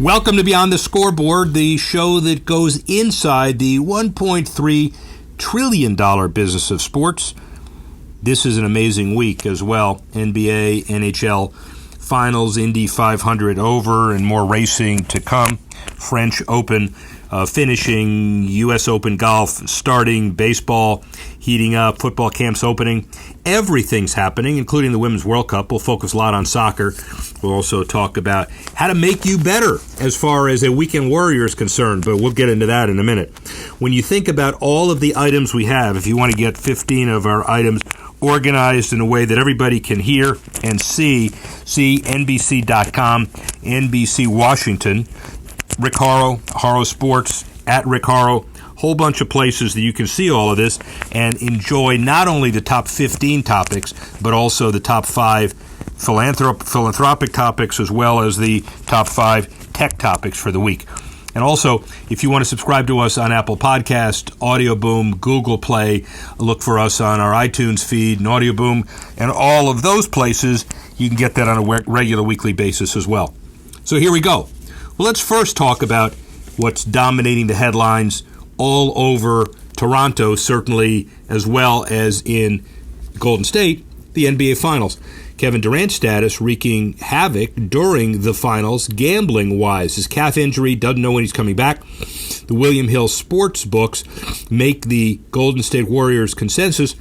Welcome to Beyond the Scoreboard, the show that goes inside the $1.3 trillion business of sports. This is an amazing week as well. NBA, NHL Finals, Indy 500 over, and more racing to come. French Open finishing, U.S. Open golf starting, baseball heating up, football camps opening. Everything's happening, including the Women's World Cup. We'll focus a lot on soccer. We'll also talk about how to make you better as far as a weekend warrior is concerned, but we'll get into that in a minute. When you think about all of the items we have, if you want to get 15 of our items organized in a way that everybody can hear and see NBC.com, NBC Washington, Rick Horrow, Horrow Sports, at Rick Horrow, whole bunch of places that you can see all of this and enjoy not only the top 15 topics, but also the top 5 philanthropic topics, as well as the top 5 tech topics for the week. And also, if you want to subscribe to us on Apple Podcast, Audio Boom, Google Play, look for us on our iTunes feed and Audio Boom, and all of those places, you can get that on a regular weekly basis as well. So here we go. Well, let's first talk about what's dominating the headlines all over Toronto, certainly as well as in Golden State, the NBA Finals. Kevin Durant's status wreaking havoc during the finals, gambling-wise. His calf injury, doesn't know when he's coming back. The William Hill sports books make the Golden State Warriors consensus,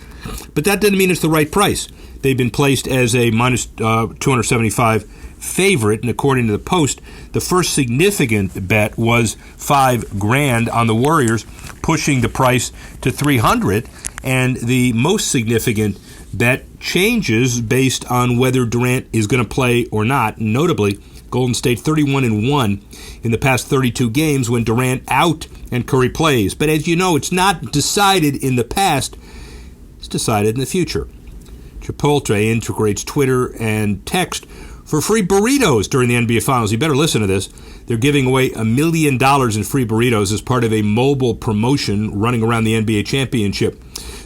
but that doesn't mean it's the right price. They've been placed as a minus 275 favorite, and according to the Post, the first significant bet was $5,000 on the Warriors, pushing the price to $300, and the most significant bet changes based on whether Durant is going to play or not. Notably, Golden State 31-1 in the past 32 games when Durant out and Curry plays. But as you know, it's not decided in the past, it's decided in the future. Chipotle integrates Twitter and text for free burritos during the NBA Finals. You better listen to this. They're giving away $1 million in free burritos as part of a mobile promotion running around the NBA championship.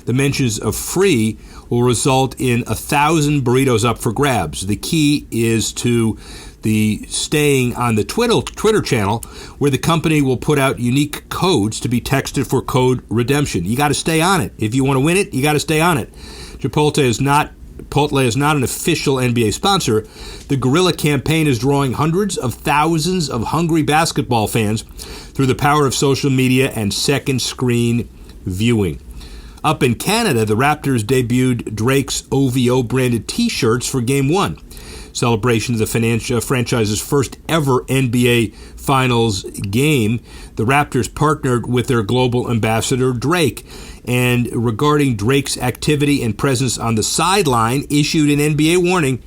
The mentions of free will result in 1,000 burritos up for grabs. The key is to the staying on the Twitter channel, where the company will put out unique codes to be texted for code redemption. You got to stay on it. If you want to win it, you got to stay on it. Chipotle is not an official NBA sponsor. The Guerrilla campaign is drawing hundreds of thousands of hungry basketball fans through the power of social media and second screen viewing. Up in Canada, the Raptors debuted Drake's OVO-branded T-shirts for Game 1. Celebration of the franchise's first ever NBA Finals game, the Raptors partnered with their global ambassador, Drake. And regarding Drake's activity and presence on the sideline, issued an NBA warning.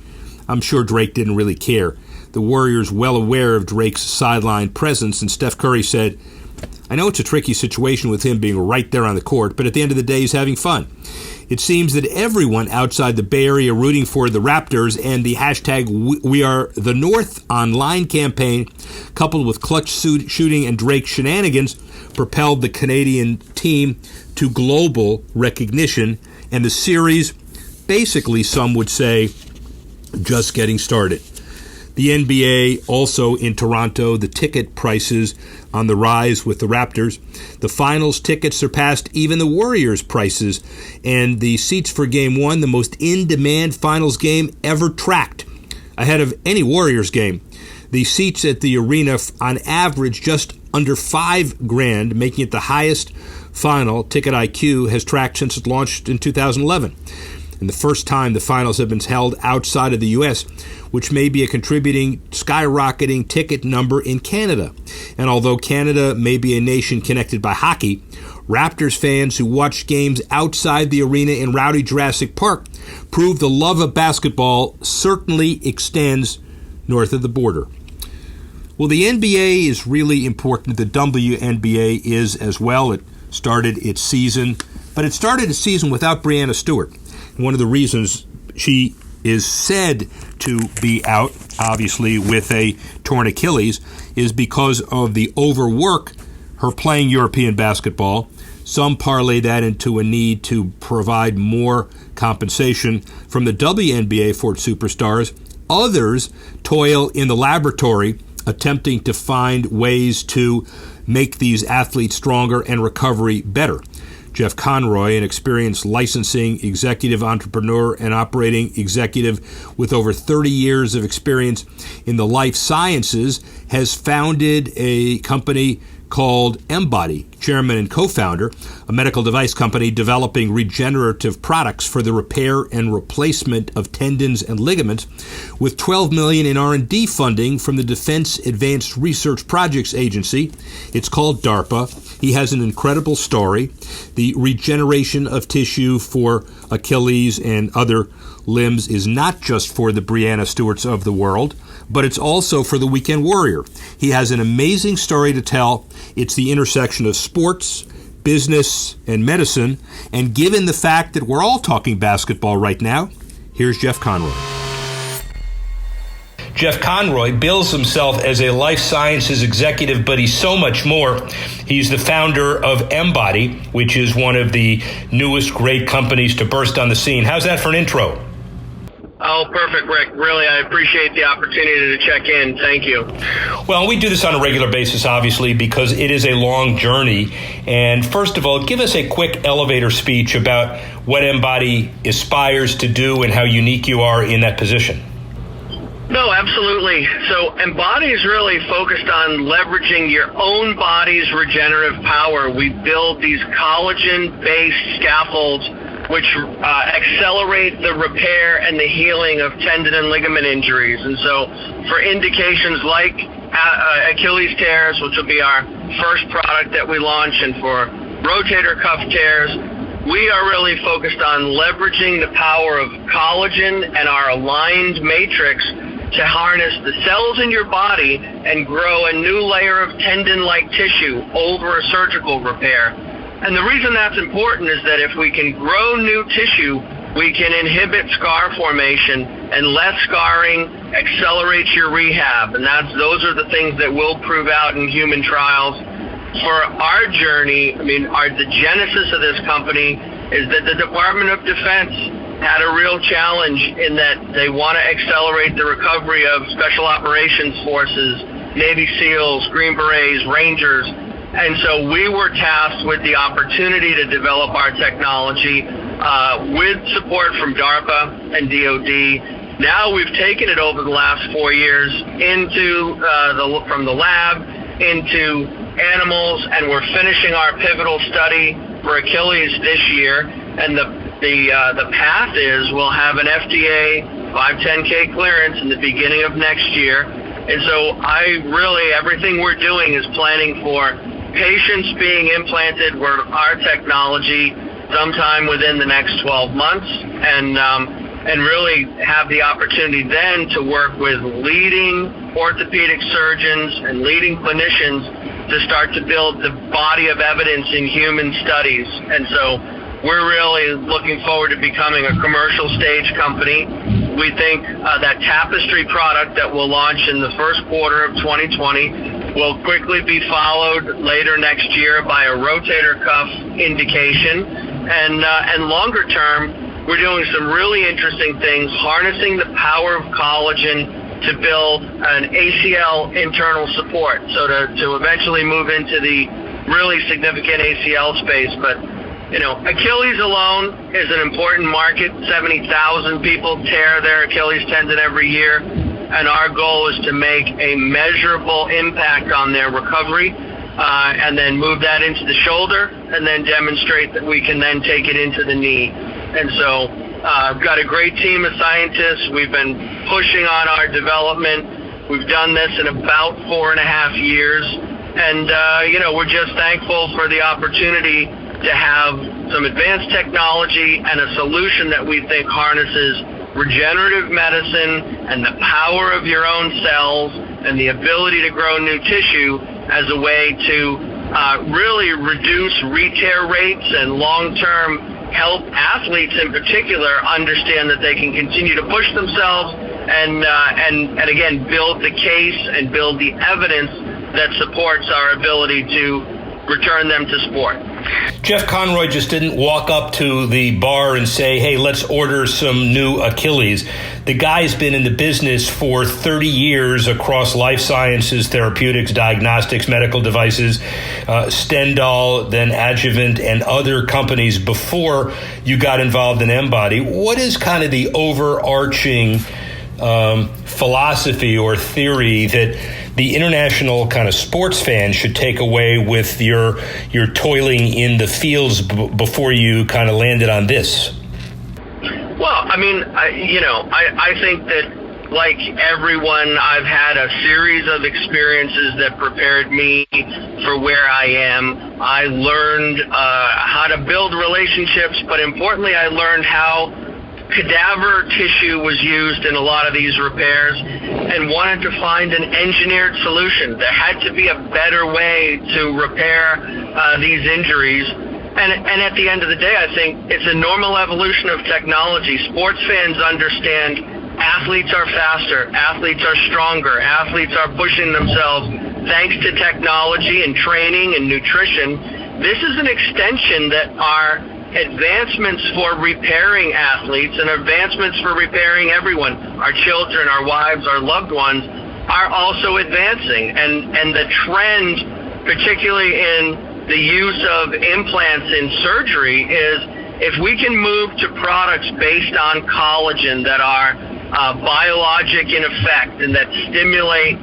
I'm sure Drake didn't really care. The Warriors well aware of Drake's sideline presence, and Steph Curry said, I know it's a tricky situation with him being right there on the court, but at the end of the day, he's having fun. It seems that everyone outside the Bay Area rooting for the Raptors and the hashtag We Are the North online campaign, coupled with clutch shooting and Drake shenanigans, propelled the Canadian team to global recognition, and the series, basically some would say, just getting started. The NBA also in Toronto, the ticket prices on the rise with the Raptors. The finals tickets surpassed even the Warriors' prices, and the seats for Game 1, the most in-demand finals game ever tracked, ahead of any Warriors game. The seats at the arena on average just under $5,000, making it the highest final Ticket IQ has tracked since it launched in 2011. And the first time the finals have been held outside of the U.S., which may be a contributing skyrocketing ticket number in Canada. And although Canada may be a nation connected by hockey, Raptors fans who watch games outside the arena in rowdy Jurassic Park prove the love of basketball certainly extends north of the border. Well, the NBA is really important. The WNBA is as well. It started its season, but it started its season without Breanna Stewart. One of the reasons she is said to be out, obviously with a torn Achilles, is because of the overwork, her playing European basketball. Some parlay that into a need to provide more compensation from the WNBA for its superstars. Others toil in the laboratory attempting to find ways to make these athletes stronger and recovery better. Jeff Conroy, an experienced licensing executive, entrepreneur, and operating executive with over 30 years of experience in the life sciences, has founded a company called Embody, chairman and co-founder, a medical device company developing regenerative products for the repair and replacement of tendons and ligaments, with $12 million in R&D funding from the Defense Advanced Research Projects Agency. It's called DARPA. He has an incredible story. The regeneration of tissue for Achilles and other limbs is not just for the Breanna Stewarts of the world, but it's also for the weekend warrior. He has an amazing story to tell. It's the intersection of sports, business, and medicine. And given the fact that we're all talking basketball right now, here's Jeff Conroy. Jeff Conroy bills himself as a life sciences executive, but he's so much more. He's the founder of Embody, which is one of the newest great companies to burst on the scene. How's that for an intro? Oh, perfect, Rick. Really, I appreciate the opportunity to check in. Thank you. Well, we do this on a regular basis, obviously, because it is a long journey. And first of all, give us a quick elevator speech about what Embody aspires to do and how unique you are in that position. No, absolutely. So Embody is really focused on leveraging your own body's regenerative power. We build these collagen-based scaffolds which accelerate the repair and the healing of tendon and ligament injuries. And so for indications like Achilles tears, which will be our first product that we launch, and for rotator cuff tears, we are really focused on leveraging the power of collagen and our aligned matrix to harness the cells in your body and grow a new layer of tendon-like tissue over a surgical repair. And the reason that's important is that if we can grow new tissue, we can inhibit scar formation, and less scarring accelerates your rehab. And those are the things that we'll prove out in human trials. For our journey, the genesis of this company is that the Department of Defense had a real challenge in that they want to accelerate the recovery of Special Operations Forces, Navy SEALs, Green Berets, Rangers. And so we were tasked with the opportunity to develop our technology with support from DARPA and DOD. Now we've taken it over the last 4 years into from the lab into animals, and we're finishing our pivotal study for Achilles this year. And the path is we'll have an FDA 510K clearance in the beginning of next year. And so everything we're doing is planning for patients being implanted with our technology sometime within the next 12 months, and really have the opportunity then to work with leading orthopedic surgeons and leading clinicians to start to build the body of evidence in human studies. And so we're really looking forward to becoming a commercial stage company. We think that Tapestry product that we'll launch in the first quarter of 2020 will quickly be followed later next year by a rotator cuff indication. And longer term, we're doing some really interesting things, harnessing the power of collagen to build an ACL internal support, so to eventually move into the really significant ACL space. But Achilles alone is an important market. 70,000 people tear their Achilles tendon every year, and our goal is to make a measurable impact on their recovery, and then move that into the shoulder, and then demonstrate that we can then take it into the knee. And so I've got a great team of scientists. We've been pushing on our development. We've done this in about 4.5 years, and we're just thankful for the opportunity to have some advanced technology and a solution that we think harnesses regenerative medicine and the power of your own cells and the ability to grow new tissue as a way to really reduce re-tear rates and long-term help athletes in particular understand that they can continue to push themselves and again build the case and build the evidence that supports our ability to return them to sport. Jeff Conroy just didn't walk up to the bar and say, hey, let's order some new Achilles. The guy's been in the business for 30 years across life sciences, therapeutics, diagnostics, medical devices, Stendhal, then Adjuvant, and other companies before you got involved in Embody. What is kind of the overarching philosophy or theory that the international kind of sports fan should take away with your toiling in the fields before you kind of landed on this? Well, I mean, I think that, like everyone, I've had a series of experiences that prepared me for where I am. I learned how to build relationships, but importantly, I learned how cadaver tissue was used in a lot of these repairs and wanted to find an engineered solution. There had to be a better way to repair these injuries. And at the end of the day, I think it's a normal evolution of technology. Sports fans understand athletes are faster, athletes are stronger, athletes are pushing themselves thanks to technology and training and nutrition. This is an extension that our advancements for repairing athletes and advancements for repairing everyone, our children, our wives, our loved ones, are also advancing. And the trend, particularly in the use of implants in surgery, is if we can move to products based on collagen that are biologic in effect and that stimulate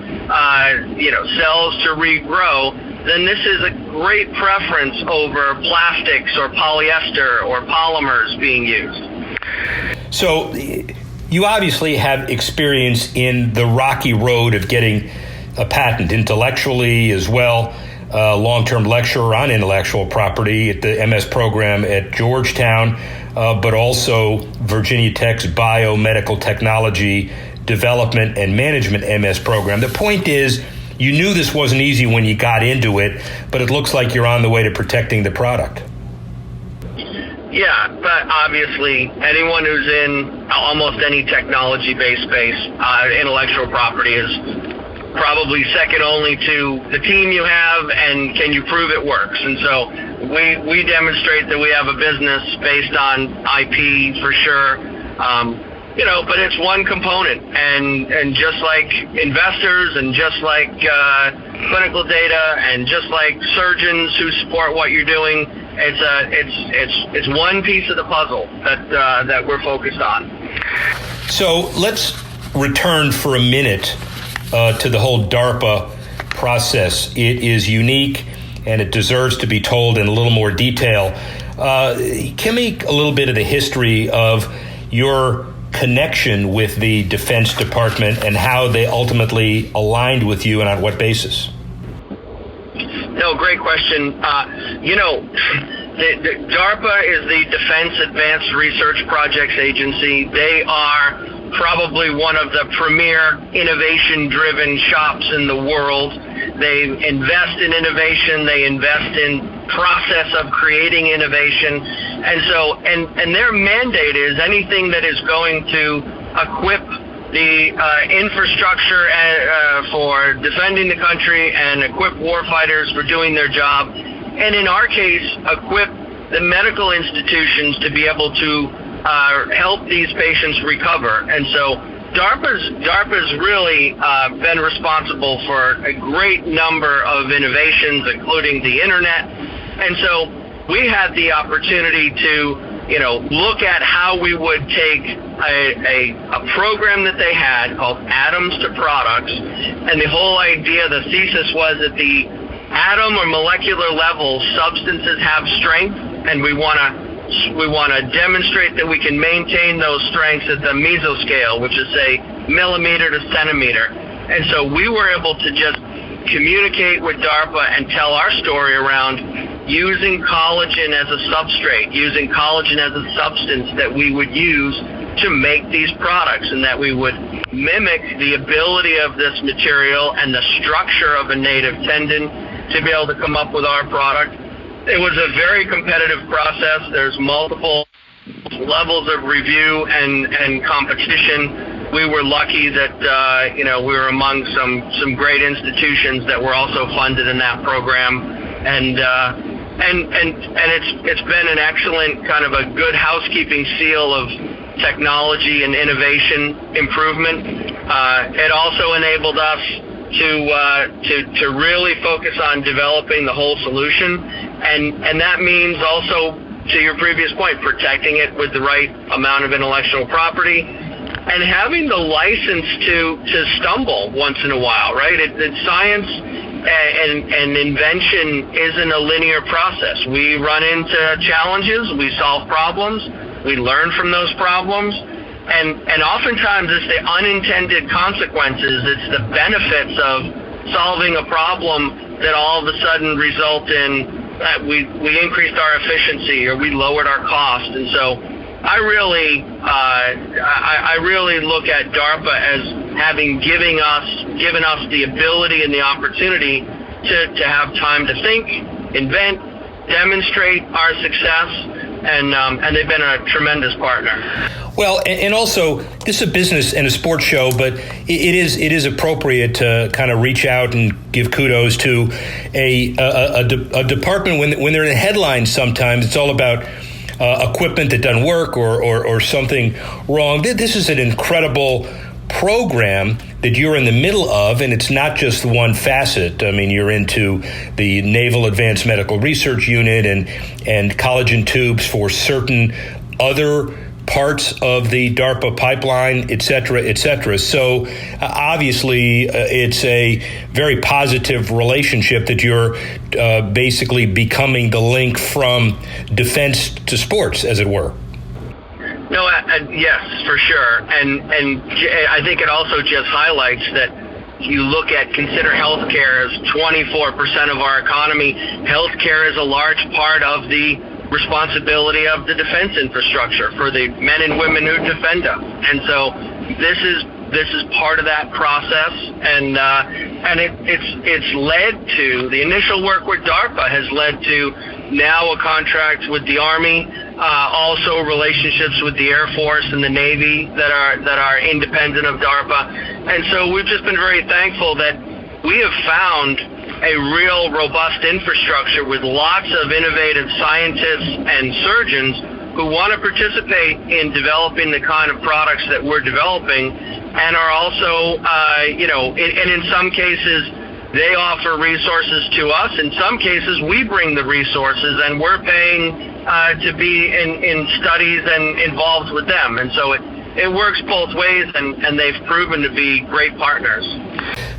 cells to regrow, then this is a great preference over plastics or polyester or polymers being used. So you obviously have experience in the rocky road of getting a patent intellectually as well, long-term lecturer on intellectual property at the MS program at Georgetown, but also Virginia Tech's Biomedical Technology Development and Management MS program. The point is, you knew this wasn't easy when you got into it, but it looks like you're on the way to protecting the product. Yeah, but obviously anyone who's in almost any technology-based space, intellectual property is probably second only to the team you have and can you prove it works. And so we demonstrate that we have a business based on IP for sure. But it's one component, and just like investors and just like clinical data and just like surgeons who support what you're doing, it's one piece of the puzzle that we're focused on. So let's return for a minute to the whole DARPA process. It is unique and it deserves to be told in a little more detail. Give me a little bit of the history of your connection with the Defense Department and how they ultimately aligned with you and on what basis? No, great question. The DARPA is the Defense Advanced Research Projects Agency. They are probably one of the premier innovation-driven shops in the world. They invest in innovation. They invest in process of creating innovation. And their mandate is anything that is going to equip the infrastructure for defending the country and equip warfighters for doing their job. And in our case, equip the medical institutions to be able to help these patients recover. And so DARPA's really been responsible for a great number of innovations, including the internet. And so we had the opportunity to, look at how we would take a program that they had called Atoms to Products. And the whole idea, the thesis was at the atom or molecular level, substances have strength, and we want to demonstrate that we can maintain those strengths at the mesoscale, which is say millimeter to centimeter. And so we were able to just communicate with DARPA and tell our story around using collagen as a substrate, using collagen as a substance that we would use to make these products, and that we would mimic the ability of this material and the structure of a native tendon to be able to come up with our product. It was a very competitive process. There's multiple levels of review and competition. We were lucky that we were among some great institutions that were also funded in that program. It's been an excellent kind of a good housekeeping seal of technology and innovation improvement. It also enabled us to really focus on developing the whole solution, and that means also, to your previous point, protecting it with the right amount of intellectual property and having the license to stumble once in a while, right? Science and invention isn't a linear process. We run into challenges, we solve problems, we learn from those problems, and oftentimes it's the unintended consequences, it's the benefits of solving a problem that all of a sudden result in we increased our efficiency or we lowered our cost. And so I really look at DARPA as having given us the ability and the opportunity to have time to think, invent, demonstrate our success, and they've been a tremendous partner. Well, and also, this is a business and a sports show, but it is appropriate to kind of reach out and give kudos to a department when they're in the headlines. Sometimes it's all about equipment that doesn't work or something wrong. This is an incredible program that you're in the middle of, and it's not just one facet. I mean, you're into the Naval Advanced Medical Research Unit and collagen tubes for certain other parts of the DARPA pipeline, et cetera, et cetera. So obviously, it's a very positive relationship that you're basically becoming the link from defense to sports, as it were. No, yes, for sure. And I think it also just highlights that you consider healthcare as 24% of our economy. Healthcare is a large part of the responsibility of the defense infrastructure for the men and women who defend us. And so this is part of that process, and it's led to the initial work with DARPA has led to now a contract with the Army, also relationships with the Air Force and the Navy that are independent of DARPA. And so we've just been very thankful that we have found a real robust infrastructure with lots of innovative scientists and surgeons who want to participate in developing the kind of products that we're developing, and are also, and in some cases, they offer resources to us. In some cases, we bring the resources, and we're paying to be in studies and involved with them. And so it works both ways, and they've proven to be great partners.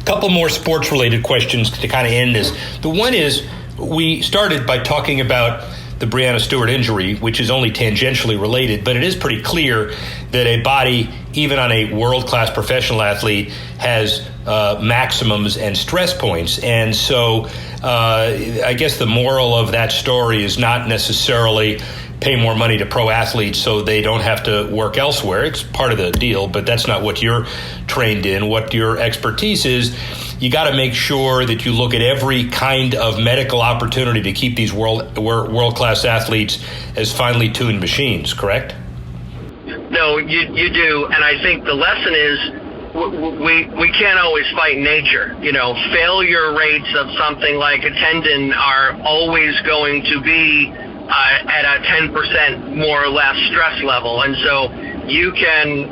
A couple more sports-related questions to kind of end this. The one is, we started by talking about the Breanna Stewart injury, which is only tangentially related, but it is pretty clear that a body, even on a world-class professional athlete, has maximums and stress points. And so I guess the moral of that story is not necessarily pay more money to pro athletes so they don't have to work elsewhere. It's part of the deal, but that's not what you're trained in. What your expertise is, you got to make sure that you look at every kind of medical opportunity to keep these world-class athletes as finely tuned machines, correct? No, you do. And I think the lesson is we can't always fight nature. Failure rates of something like a tendon are always going to be at a 10% more or less stress level, and so you can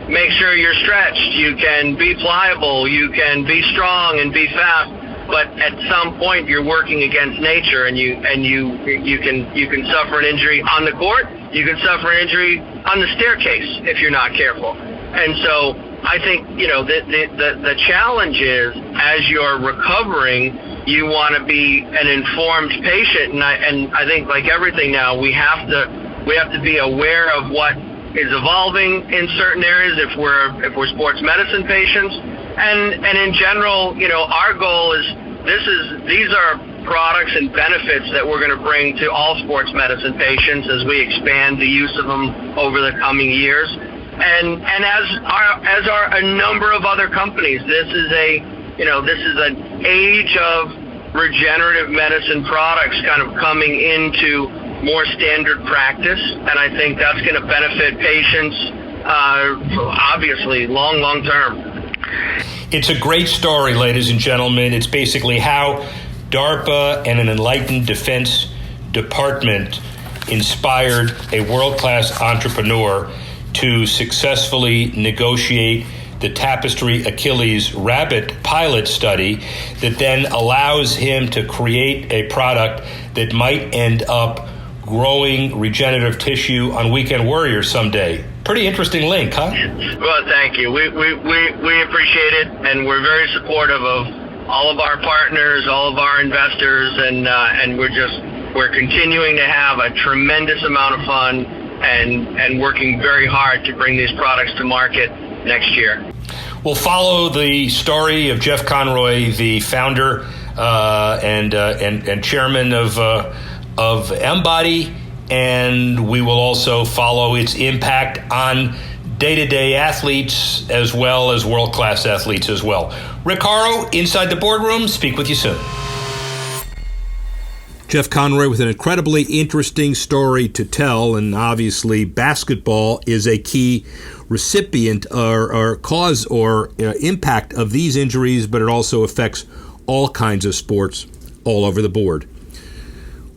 make sure you're stretched, you can be pliable, you can be strong and be fast, but at some point you're working against nature, and you can suffer an injury on the court, you can suffer an injury on the staircase if you're not careful. And so I think the challenge is, as you're recovering, you want to be an informed patient, and I think, like everything now, we have to be aware of what is evolving in certain areas if we're sports medicine patients, and in general, our goal is these are products and benefits that we're going to bring to all sports medicine patients as we expand the use of them over the coming years, and as are a number of other companies. This is an age of regenerative medicine products kind of coming into more standard practice, and I think that's going to benefit patients, obviously, long term. It's a great story, ladies and gentlemen. It's basically how DARPA and an enlightened Defense Department inspired a world-class entrepreneur to successfully negotiate the Tapestry Achilles rabbit pilot study that then allows him to create a product that might end up growing regenerative tissue on Weekend Warrior someday. Pretty interesting link, huh? Well, thank you. We appreciate it, and we're very supportive of all of our partners, all of our investors, and we're continuing to have a tremendous amount of fun and working very hard to bring these products to market next year. We'll follow the story of Jeff Conroy, the founder and chairman of Embody, and we will also follow its impact on day-to-day athletes as well as world-class athletes as well. Rick Horrow, Inside the Boardroom. Speak with you soon. Jeff Conroy with an incredibly interesting story to tell, and obviously basketball is a key recipient or cause or impact of these injuries, but it also affects all kinds of sports all over the board.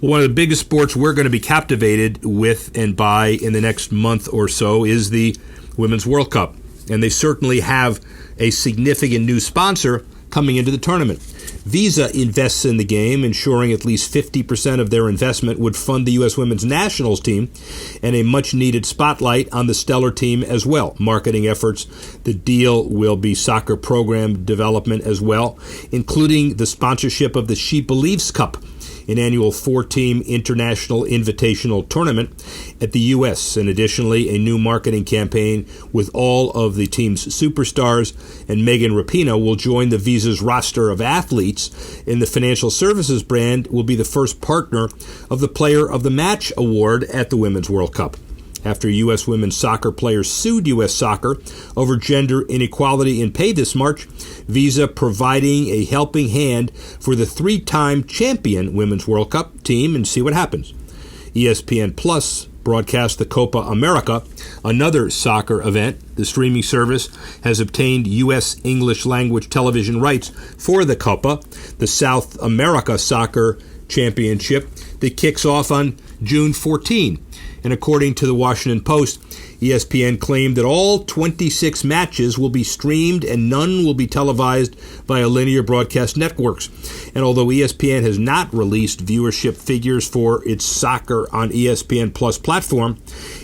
One of the biggest sports we're going to be captivated with and by in the next month or so is the Women's World Cup, and they certainly have a significant new sponsor coming into the tournament. Visa invests in the game, ensuring at least 50% of their investment would fund the U.S. women's nationals team and a much-needed spotlight on the stellar team as well. Marketing efforts, the deal will be soccer program development as well, including the sponsorship of the She Believes Cup, an annual 4-team international invitational tournament at the U.S., and additionally a new marketing campaign with all of the team's superstars, and Megan Rapinoe will join the Visa's roster of athletes, and the financial services brand will be the first partner of the Player of the Match award at the Women's World Cup. After U.S. women's soccer players sued U.S. Soccer over gender inequality in pay this March, Visa providing a helping hand for the 3-time champion Women's World Cup team, and see what happens. ESPN Plus broadcast the Copa America, another soccer event. The streaming service has obtained U.S. English language television rights for the Copa, the South America Soccer Championship that kicks off on June 14. And according to the Washington Post, ESPN claimed that all 26 matches will be streamed and none will be televised via linear broadcast networks. And although ESPN has not released viewership figures for its soccer on ESPN Plus platform,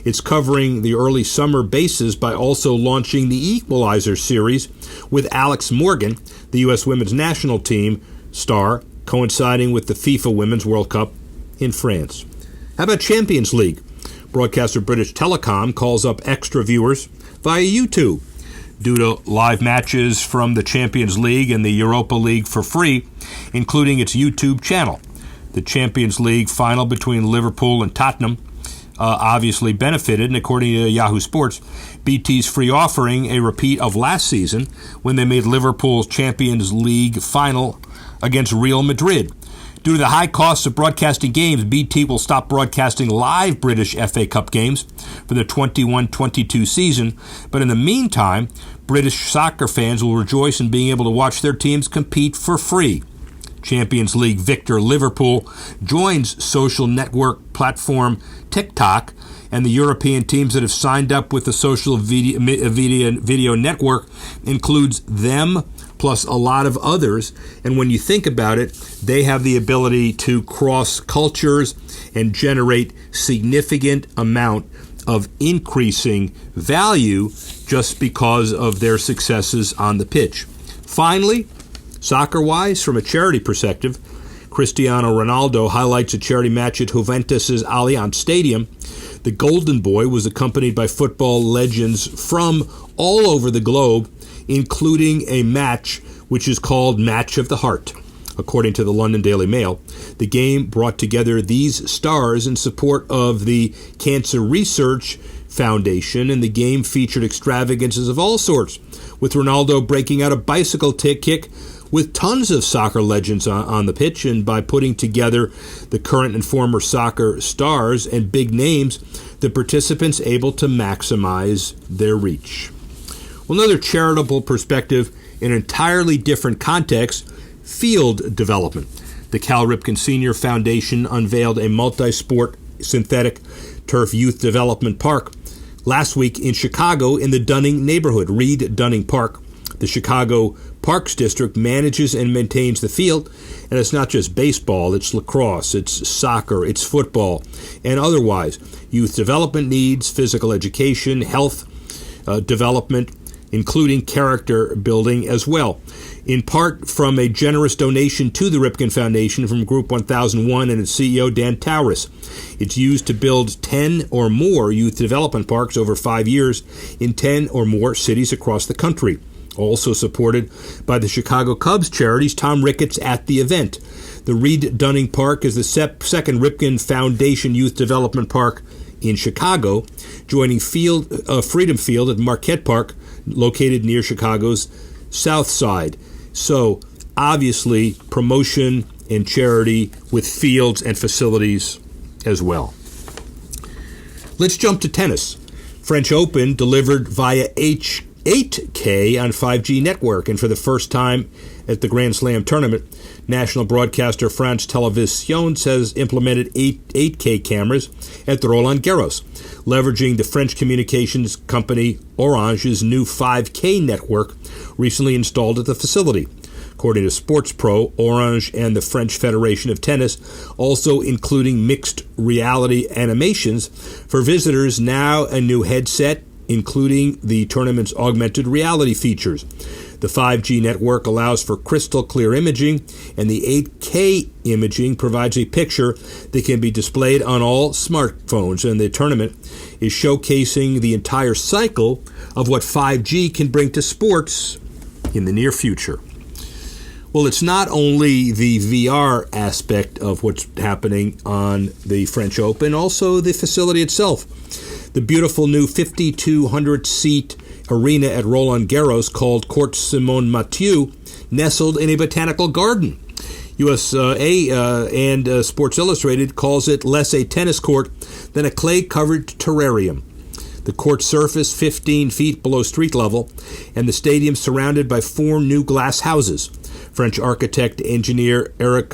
it's covering the early summer bases by also launching the Equalizer series with Alex Morgan, the U.S. women's national team star, coinciding with the FIFA Women's World Cup in France. How about Champions League? Broadcaster British Telecom calls up extra viewers via YouTube due to live matches from the Champions League and the Europa League for free, including its YouTube channel. The Champions League final between Liverpool and Tottenham obviously benefited, and according to Yahoo Sports, BT's free offering a repeat of last season when they made Liverpool's Champions League final against Real Madrid. Due to the high costs of broadcasting games, BT will stop broadcasting live British FA Cup games for the 21-22 season. But in the meantime, British soccer fans will rejoice in being able to watch their teams compete for free. Champions League victor Liverpool joins social network platform TikTok, and the European teams that have signed up with the social video network includes them plus a lot of others. And when you think about it, they have the ability to cross cultures and generate significant amount of increasing value just because of their successes on the pitch. Finally, soccer-wise, from a charity perspective, Cristiano Ronaldo highlights a charity match at Juventus' Allianz Stadium. The Golden Boy was accompanied by football legends from all over the globe, including a match which is called Match of the Heart. According to the London Daily Mail, the game brought together these stars in support of the Cancer Research Foundation, and the game featured extravagances of all sorts, with Ronaldo breaking out a bicycle kick with tons of soccer legends on the pitch, and by putting together the current and former soccer stars and big names, the participants able to maximize their reach. Well, another charitable perspective in an entirely different context, field development. The Cal Ripken Senior Foundation unveiled a multi-sport synthetic turf youth development park last week in Chicago in the Dunning neighborhood, Reed Dunning Park. The Chicago Parks District manages and maintains the field, and it's not just baseball, it's lacrosse, it's soccer, it's football, and otherwise. Youth development needs, physical education, health development, including character building as well. In part from a generous donation to the Ripken Foundation from Group 1001 and its CEO Dan Tauris. It's used to build 10 or more youth development parks over 5 years in 10 or more cities across the country. Also supported by the Chicago Cubs charities Tom Ricketts at the event. The Reed Dunning Park is the second Ripken Foundation Youth Development Park in Chicago, joining Freedom Field at Marquette Park, located near Chicago's South Side. So, obviously, promotion and charity with fields and facilities as well. Let's jump to tennis. French Open delivered via 8K on 5G network, and for the first time at the Grand Slam tournament, national broadcaster France Télévisions has implemented 8K cameras at the Roland Garros, leveraging the French communications company Orange's new 5K network recently installed at the facility. According to Sports Pro, Orange and the French Federation of Tennis also including mixed reality animations for visitors, now a new headset including the tournament's augmented reality features. The 5G network allows for crystal clear imaging, and the 8K imaging provides a picture that can be displayed on all smartphones. And the tournament is showcasing the entire cycle of what 5G can bring to sports in the near future. Well, it's not only the VR aspect of what's happening on the French Open, also the facility itself. The beautiful new 5,200-seat arena at Roland Garros, called Court Simone Mathieu, nestled in a botanical garden. USA and Sports Illustrated calls it less a tennis court than a clay-covered terrarium. The court surface 15 feet below street level, and the stadium surrounded by 4 new glass houses. French architect engineer Marc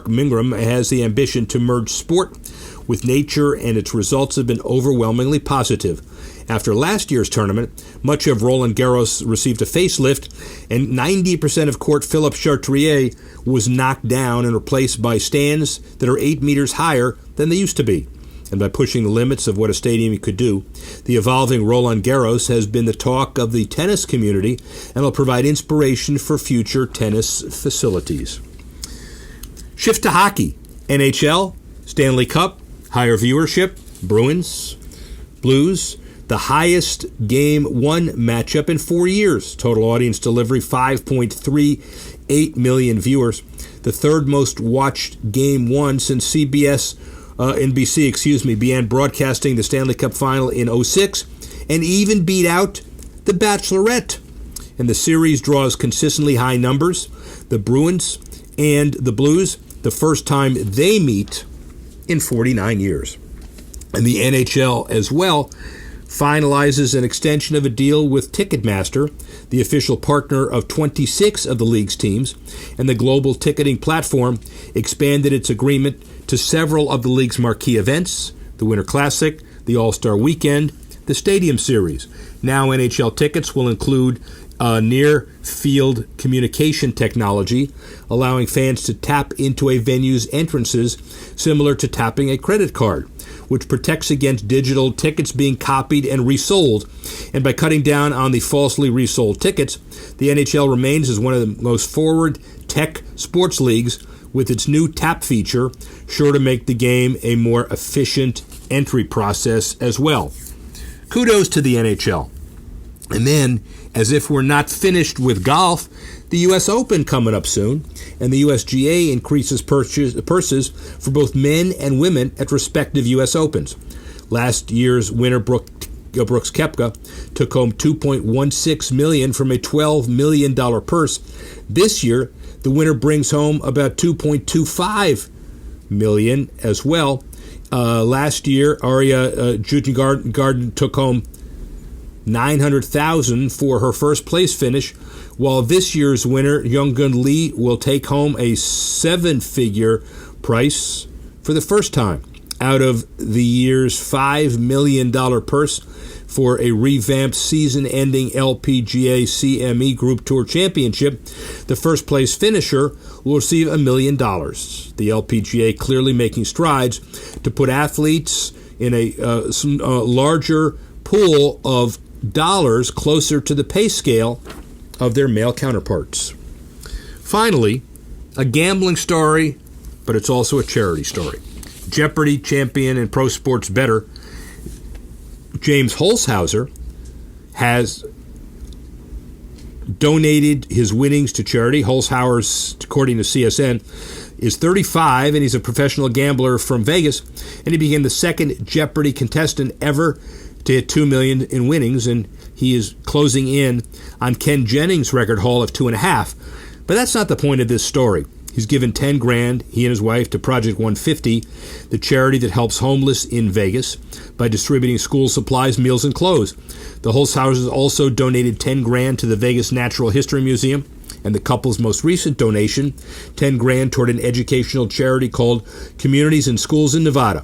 Mingram has the ambition to merge sport with nature, and its results have been overwhelmingly positive. After last year's tournament, much of Roland Garros received a facelift, and 90% of court Philippe Chatrier was knocked down and replaced by stands that are 8 meters higher than they used to be. And by pushing the limits of what a stadium could do, the evolving Roland Garros has been the talk of the tennis community and will provide inspiration for future tennis facilities. Shift to hockey. NHL, Stanley Cup, higher viewership, Bruins, Blues, the highest Game 1 matchup in 4 years. Total audience delivery, 5.38 million viewers. The third most watched Game 1 since NBC began broadcasting the Stanley Cup Final in 2006 and even beat out The Bachelorette. And the series draws consistently high numbers. The Bruins and the Blues, the first time they meet in 49 years. And the NHL as well finalizes an extension of a deal with Ticketmaster, the official partner of 26 of the league's teams, and the global ticketing platform expanded its agreement to several of the league's marquee events, the Winter Classic, the All-Star Weekend, the Stadium Series. Now NHL tickets will include near-field communication technology, allowing fans to tap into a venue's entrances similar to tapping a credit card, which protects against digital tickets being copied and resold. And by cutting down on the falsely resold tickets, the NHL remains as one of the most forward tech sports leagues, with its new tap feature, sure to make the game a more efficient entry process as well. Kudos to the NHL. And then, as if we're not finished with golf, the U.S. Open coming up soon, and the USGA increases purses for both men and women at respective U.S. Opens. Last year's winner, Brooks Koepka, took home $2.16 million from a $12 million purse. This year, the winner brings home about $2.25 million as well. Last year, Arya Jujingarden took home $900,000 for her first place finish, while this year's winner, Younggun Lee, will take home a 7-figure price for the first time out of the year's $5 million purse for a revamped season-ending LPGA CME Group Tour Championship. The first-place finisher will receive $1 million. The LPGA clearly making strides to put athletes in a larger pool of dollars closer to the pay scale of their male counterparts. Finally, a gambling story, but it's also a charity story. Jeopardy champion and pro sports bettor James Holzhauser has donated his winnings to charity. Holzhauser, according to CSN, is 35, and he's a professional gambler from Vegas, and he became the second Jeopardy contestant ever to hit $2 million in winnings, and he is closing in on Ken Jennings' record haul of 2.5. But that's not the point of this story. He's given $10,000, he and his wife, to Project 150, the charity that helps homeless in Vegas by distributing school supplies, meals, and clothes. The Holzhausers also donated $10,000 to the Vegas Natural History Museum, and the couple's most recent donation, $10,000 toward an educational charity called Communities in Schools in Nevada.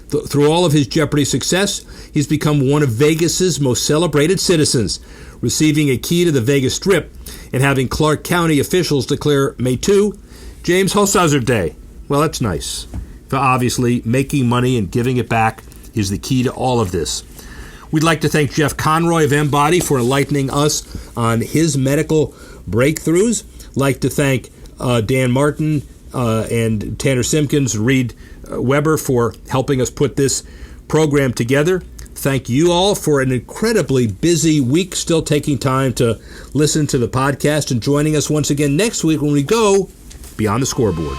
Through all of his Jeopardy success, he's become one of Vegas's most celebrated citizens, receiving a key to the Vegas Strip and having Clark County officials declare May 2 James Holzhauser Day. Well, that's nice. Obviously, making money and giving it back is the key to all of this. We'd like to thank Jeff Conroy of Embody for enlightening us on his medical breakthroughs. Like to thank Dan Martin and Tanner Simpkins, Reed Weber, for helping us put this program together. Thank you all for an incredibly busy week, still taking time to listen to the podcast and joining us once again next week when we go Beyond the Scoreboard.